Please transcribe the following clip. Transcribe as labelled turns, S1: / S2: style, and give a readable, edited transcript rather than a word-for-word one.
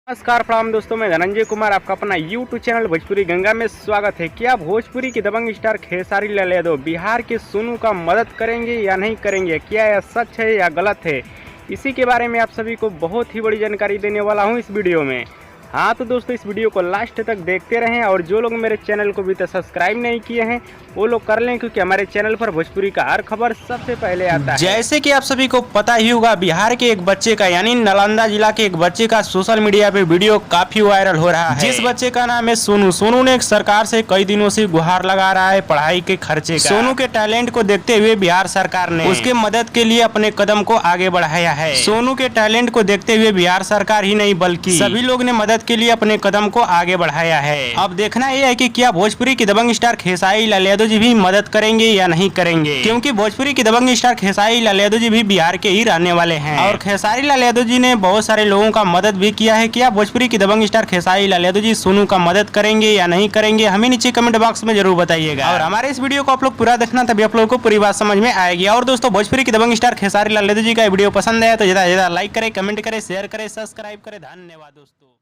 S1: नमस्कार प्रणाम दोस्तों, मैं धनंजय कुमार आपका अपना YouTube चैनल भोजपुरी गंगा में स्वागत है। क्या भोजपुरी की दबंग स्टार खेसारी लाल यादव बिहार के सोनू का मदद करेंगे या नहीं करेंगे? क्या यह सच है या गलत है? इसी के बारे में आप सभी को बहुत ही बड़ी जानकारी देने वाला हूं इस वीडियो में। हाँ तो दोस्तों, इस वीडियो को लास्ट तक देखते रहें और जो लोग मेरे चैनल को अभी तक सब्सक्राइब नहीं किए हैं वो लोग कर लें, क्योंकि हमारे चैनल पर भोजपुरी का हर खबर सबसे पहले आता है। जैसे कि आप सभी को पता ही होगा, बिहार के एक बच्चे का यानी नालंदा जिला के एक बच्चे का सोशल मीडिया पे वीडियो काफी वायरल हो रहा है। जिस बच्चे का नाम है सोनू। सोनू ने सरकार से कई दिनों से गुहार लगा रहा है पढ़ाई के खर्चे का। सोनू के टैलेंट को देखते हुए बिहार सरकार ने उसके मदद के लिए अपने कदम को आगे बढ़ाया है। सोनू के टैलेंट को देखते हुए बिहार सरकार ही नहीं बल्कि सभी लोग ने मदद के लिए अपने कदम को आगे बढ़ाया है। अब देखना यह है कि क्या भोजपुरी की दबंग स्टार खेसारी लाल यादव जी भी मदद करेंगे या नहीं करेंगे, क्योंकि भोजपुरी की दबंग स्टार खेसारी लाल यादव जी भी बिहार के ही रहने वाले हैं और खेसारी लाल यादव जी ने बहुत सारे लोगों का मदद भी किया है। क्या भोजपुरी की दबंग स्टार खेसारी लाल यादव जी सोनू का मदद करेंगे या नहीं करेंगे, हमें नीचे कमेंट बॉक्स में जरूर बताइएगा। और हमारे इस वीडियो को आप लोग पूरा देखना, तभी आप लोगों को पूरी बात समझ में आएगी। और दोस्तों, भोजपुरी की दबंग स्टार खेसारी लाल यादव जी का वीडियो पसंद आया तो ज्यादा लाइक करें, कमेंट करें, शेयर करें, सब्सक्राइब करें। धन्यवाद दोस्तों।